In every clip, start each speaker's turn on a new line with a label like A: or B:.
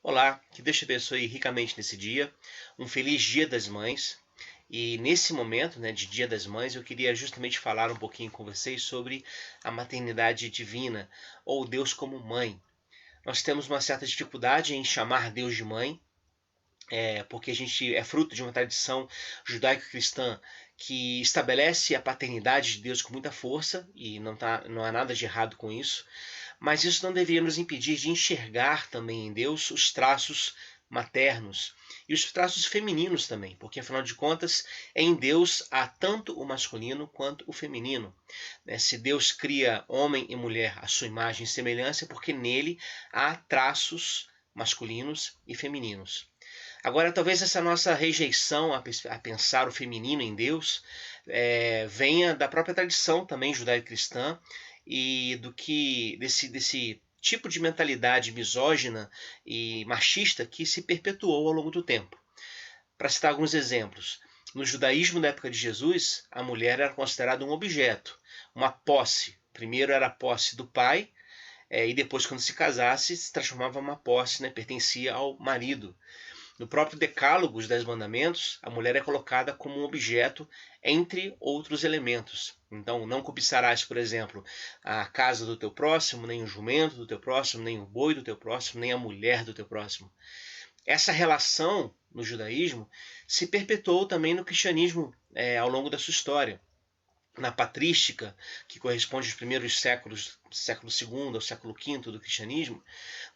A: Olá, que Deus te abençoe ricamente nesse dia. Um feliz Dia das Mães. E nesse momento, de Dia das Mães, eu queria justamente falar um pouquinho com vocês sobre a maternidade divina, ou Deus como mãe. Nós temos uma certa dificuldade em chamar Deus de mãe, porque a gente é fruto de uma tradição judaico-cristã que estabelece a paternidade de Deus com muita força, e não há nada de errado com isso, mas isso não deveria nos impedir de enxergar também em Deus os traços maternos e os traços femininos também, porque afinal de contas, em Deus há tanto o masculino quanto o feminino. Se Deus cria homem e mulher à sua imagem e semelhança, é porque nele há traços masculinos e femininos. Agora, talvez essa nossa rejeição a pensar o feminino em Deus venha da própria tradição também judaico-cristã e desse tipo de mentalidade misógina e machista que se perpetuou ao longo do tempo. Para citar alguns exemplos, no judaísmo da época de Jesus, a mulher era considerada um objeto, uma posse. Primeiro era a posse do pai, e depois, quando se casasse, se transformava em uma posse, pertencia ao marido. No próprio Decálogo, os Dez Mandamentos, a mulher é colocada como um objeto entre outros elementos. Então, não cobiçarás, por exemplo, a casa do teu próximo, nem o jumento do teu próximo, nem o boi do teu próximo, nem a mulher do teu próximo. Essa relação no judaísmo se perpetuou também no cristianismo ao longo da sua história. Na patrística, que corresponde aos primeiros séculos, século II ao século V do cristianismo,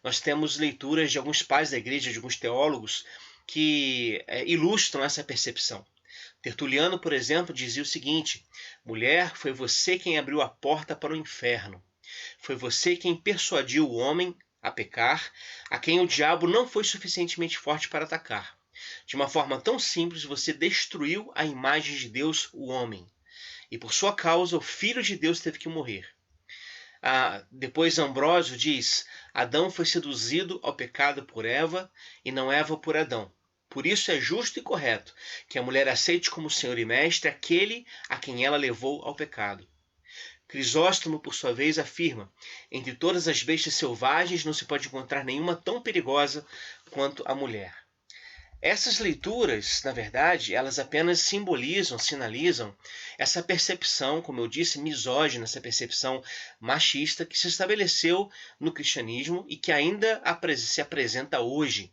A: nós temos leituras de alguns pais da igreja, de alguns teólogos, que ilustram essa percepção. Tertuliano, por exemplo, dizia o seguinte: mulher, foi você quem abriu a porta para o inferno. Foi você quem persuadiu o homem a pecar, a quem o diabo não foi suficientemente forte para atacar. De uma forma tão simples, você destruiu a imagem de Deus, o homem. E por sua causa, o Filho de Deus teve que morrer. Depois Ambrósio diz: Adão foi seduzido ao pecado por Eva e não Eva por Adão. Por isso é justo e correto que a mulher aceite como Senhor e Mestre aquele a quem ela levou ao pecado. Crisóstomo, por sua vez, afirma: entre todas as bestas selvagens não se pode encontrar nenhuma tão perigosa quanto a mulher. Essas leituras, na verdade, elas apenas simbolizam, sinalizam essa percepção, como eu disse, misógina, essa percepção machista que se estabeleceu no cristianismo e que ainda se apresenta hoje.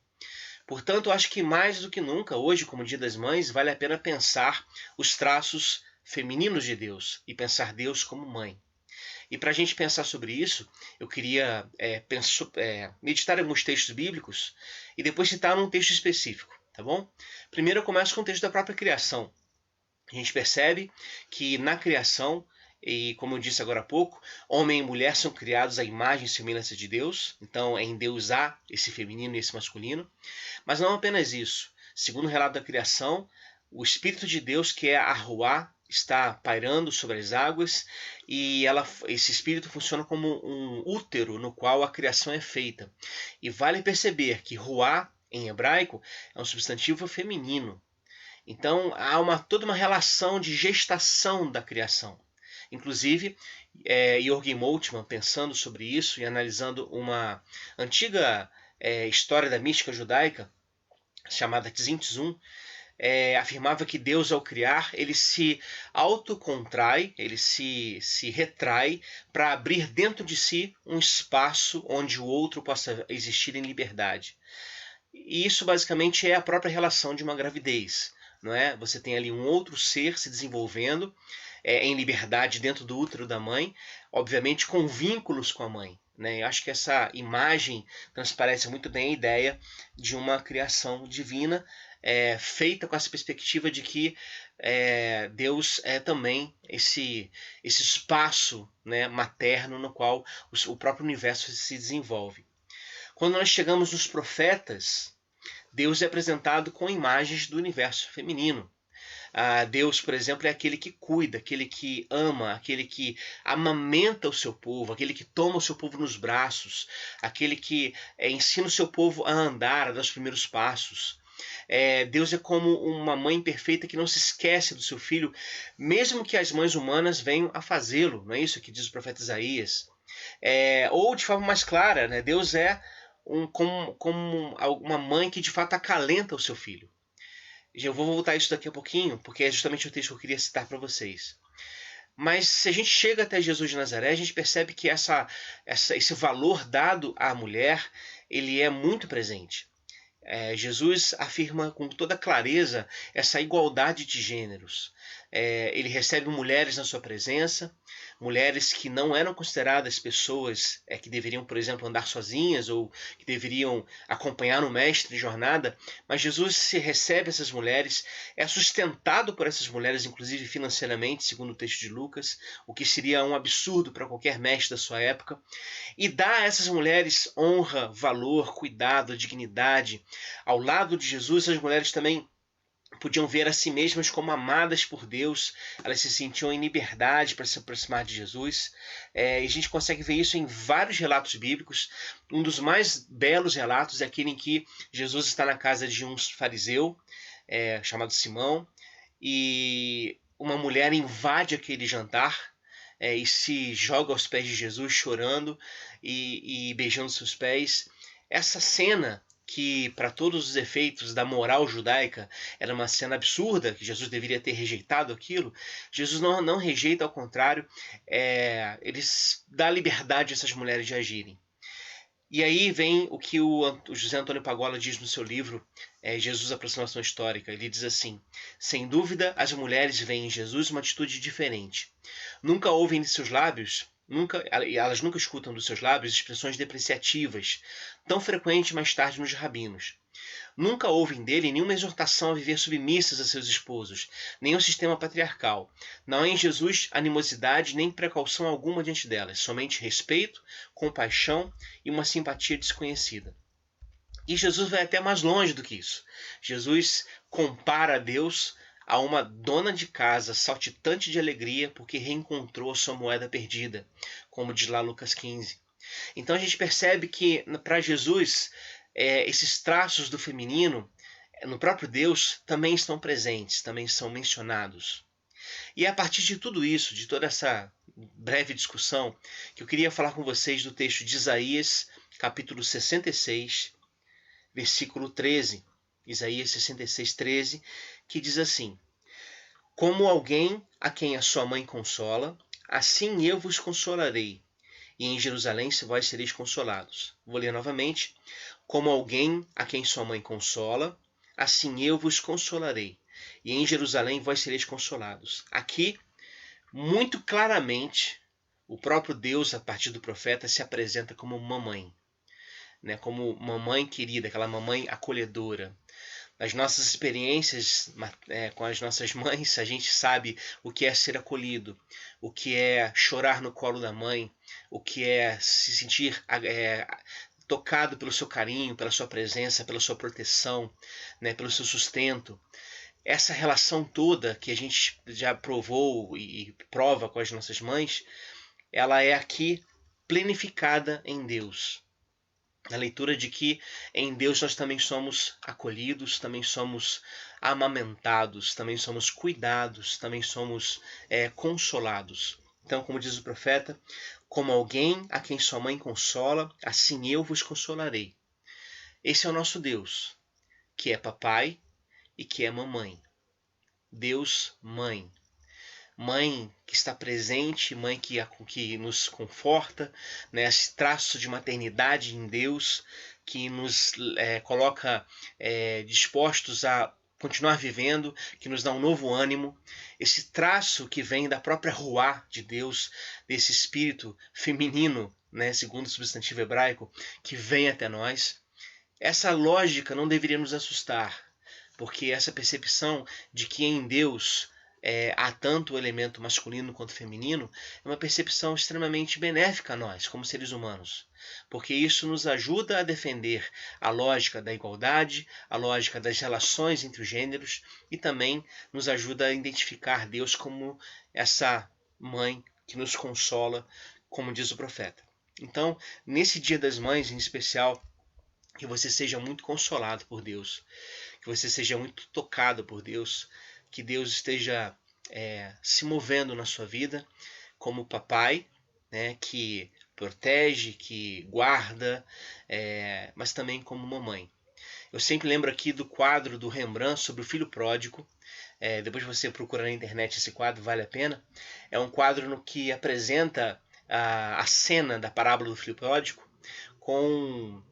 A: Portanto, eu acho que mais do que nunca, hoje, como Dia das Mães, vale a pena pensar os traços femininos de Deus e pensar Deus como mãe. E para a gente pensar sobre isso, eu queria meditar em alguns textos bíblicos e depois citar um texto específico, tá bom? Primeiro eu começo com o texto da própria criação. A gente percebe que na criação, e como eu disse agora há pouco, homem e mulher são criados à imagem e semelhança de Deus, então em Deus há esse feminino e esse masculino. Mas não apenas isso. Segundo o relato da criação, o Espírito de Deus, que é a Ruá, está pairando sobre as águas e esse espírito funciona como um útero no qual a criação é feita. E vale perceber que Ruá, em hebraico, é um substantivo feminino. Então há toda uma relação de gestação da criação. Inclusive, Jürgen Moltmann, pensando sobre isso e analisando uma antiga história da mística judaica, chamada Tzimtzum, afirmava que Deus, ao criar, ele se autocontrai, ele se retrai para abrir dentro de si um espaço onde o outro possa existir em liberdade. E isso basicamente é a própria relação de uma gravidez. Não é? Você tem ali um outro ser se desenvolvendo em liberdade dentro do útero da mãe, obviamente com vínculos com a mãe. Eu acho que essa imagem transparece muito bem a ideia de uma criação divina feita com essa perspectiva de que Deus é também esse espaço materno no qual o próprio universo se desenvolve. Quando nós chegamos nos profetas, Deus é apresentado com imagens do universo feminino. Deus, por exemplo, é aquele que cuida, aquele que ama, aquele que amamenta o seu povo, aquele que toma o seu povo nos braços, aquele que ensina o seu povo a andar, a dar os primeiros passos. Deus é como uma mãe perfeita que não se esquece do seu filho, mesmo que as mães humanas venham a fazê-lo. Não é isso que diz o profeta Isaías? Ou de forma mais clara, Deus é como uma mãe que de fato acalenta o seu filho. Eu vou voltar a isso daqui a pouquinho, porque é justamente o texto que eu queria citar para vocês. Mas se a gente chega até Jesus de Nazaré, a gente percebe que esse valor dado à mulher, ele é muito presente. Jesus afirma com toda clareza essa igualdade de gêneros. Ele recebe mulheres na sua presença, mulheres que não eram consideradas pessoas que deveriam, por exemplo, andar sozinhas ou que deveriam acompanhar o mestre em jornada, mas Jesus se recebe essas mulheres, é sustentado por essas mulheres, inclusive financeiramente, segundo o texto de Lucas, o que seria um absurdo para qualquer mestre da sua época, e dá a essas mulheres honra, valor, cuidado, dignidade. Ao lado de Jesus, as mulheres também podiam ver a si mesmas como amadas por Deus, elas se sentiam em liberdade para se aproximar de Jesus. E a gente consegue ver isso em vários relatos bíblicos. Um dos mais belos relatos é aquele em que Jesus está na casa de um fariseu chamado Simão, e uma mulher invade aquele jantar e se joga aos pés de Jesus chorando e beijando seus pés. Essa cena, que para todos os efeitos da moral judaica era uma cena absurda, que Jesus deveria ter rejeitado aquilo, Jesus não rejeita, ao contrário, ele dá liberdade a essas mulheres de agirem. E aí vem o que o José Antônio Pagola diz no seu livro Jesus, Aproximação Histórica. Ele diz assim: sem dúvida, as mulheres veem em Jesus uma atitude diferente. Nunca ouvem de seus lábios, elas nunca escutam dos seus lábios expressões depreciativas, tão frequentes mais tarde nos rabinos. Nunca ouvem dele nenhuma exortação a viver submissas a seus esposos, nem ao sistema patriarcal. Não há em Jesus animosidade nem precaução alguma diante delas, somente respeito, compaixão e uma simpatia desconhecida. E Jesus vai até mais longe do que isso. Jesus compara a Deus a uma dona de casa saltitante de alegria porque reencontrou a sua moeda perdida, como diz lá Lucas 15. Então a gente percebe que para Jesus esses traços do feminino no próprio Deus também estão presentes, também são mencionados. E é a partir de tudo isso, de toda essa breve discussão, que eu queria falar com vocês do texto de Isaías, capítulo 66, versículo 13. Isaías 66, 13, que diz assim: como alguém a quem a sua mãe consola, assim eu vos consolarei, e em Jerusalém vós sereis consolados. Vou ler novamente. Como alguém a quem sua mãe consola, assim eu vos consolarei, e em Jerusalém vós sereis consolados. Aqui, muito claramente, o próprio Deus, a partir do profeta, se apresenta como mamãe, né? Como mamãe querida, aquela mamãe acolhedora. Nas nossas experiências com as nossas mães, a gente sabe o que é ser acolhido, o que é chorar no colo da mãe, o que é se sentir tocado pelo seu carinho, pela sua presença, pela sua proteção, né, pelo seu sustento. Essa relação toda que a gente já provou e prova com as nossas mães, ela é aqui planificada em Deus. Na leitura de que em Deus nós também somos acolhidos, também somos amamentados, também somos cuidados, também somos consolados. Então, como diz o profeta, como alguém a quem sua mãe consola, assim eu vos consolarei. Esse é o nosso Deus, que é papai e que é mamãe. Deus, mãe. Mãe que está presente, mãe que nos conforta, né? Esse traço de maternidade em Deus que nos coloca dispostos a continuar vivendo, que nos dá um novo ânimo. Esse traço que vem da própria Ruá de Deus, desse espírito feminino, né? Segundo o substantivo hebraico, que vem até nós. Essa lógica não deveria nos assustar, porque essa percepção de que em Deus há tanto o elemento masculino quanto feminino é uma percepção extremamente benéfica a nós, como seres humanos, porque isso nos ajuda a defender a lógica da igualdade, a lógica das relações entre os gêneros e também nos ajuda a identificar Deus como essa mãe que nos consola, como diz o profeta. Então, nesse Dia das Mães em especial, que você seja muito consolado por Deus, que você seja muito tocado por Deus, que Deus esteja se movendo na sua vida como papai, né, que protege, que guarda, mas também como uma mãe. Eu sempre lembro aqui do quadro do Rembrandt sobre o filho pródigo. Depois você procura na internet esse quadro, vale a pena. É um quadro no que apresenta a cena da parábola do filho pródigo com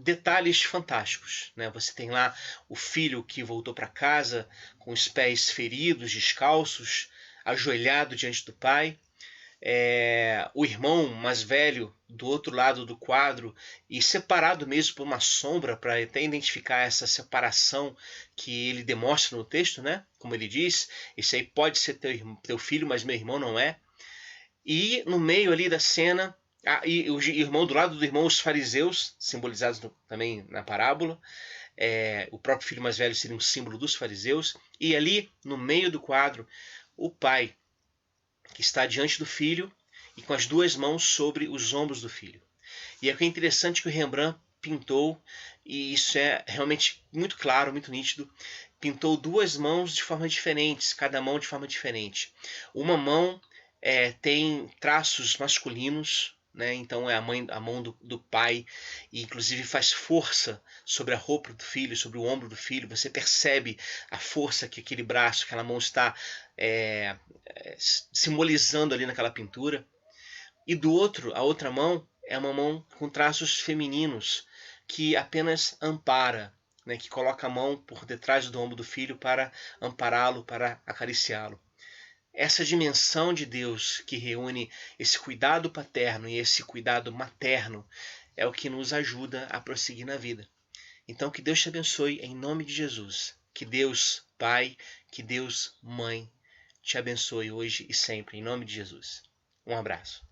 A: detalhes fantásticos, né? Você tem lá o filho que voltou para casa com os pés feridos, descalços, ajoelhado diante do pai. O irmão mais velho do outro lado do quadro e separado mesmo por uma sombra para até identificar essa separação que ele demonstra no texto, né? Como ele diz, esse aí pode ser teu filho, mas meu irmão não é. E no meio ali da cena, e o irmão do lado do irmão, os fariseus, simbolizados também na parábola. O próprio filho mais velho seria um símbolo dos fariseus. E ali, no meio do quadro, o pai, que está diante do filho e com as duas mãos sobre os ombros do filho. E é interessante que o Rembrandt pintou, e isso é realmente muito claro, muito nítido, pintou duas mãos de forma diferentes, cada mão de forma diferente. Uma mão tem traços masculinos, né? Então é a mão do pai, e inclusive faz força sobre a roupa do filho, sobre o ombro do filho. Você percebe a força que aquele braço, aquela mão está simbolizando ali naquela pintura. E do outro, a outra mão é uma mão com traços femininos, que apenas ampara, né? Que coloca a mão por detrás do ombro do filho para ampará-lo, para acariciá-lo. Essa dimensão de Deus que reúne esse cuidado paterno e esse cuidado materno é o que nos ajuda a prosseguir na vida. Então que Deus te abençoe em nome de Jesus. Que Deus Pai, que Deus Mãe te abençoe hoje e sempre em nome de Jesus. Um abraço.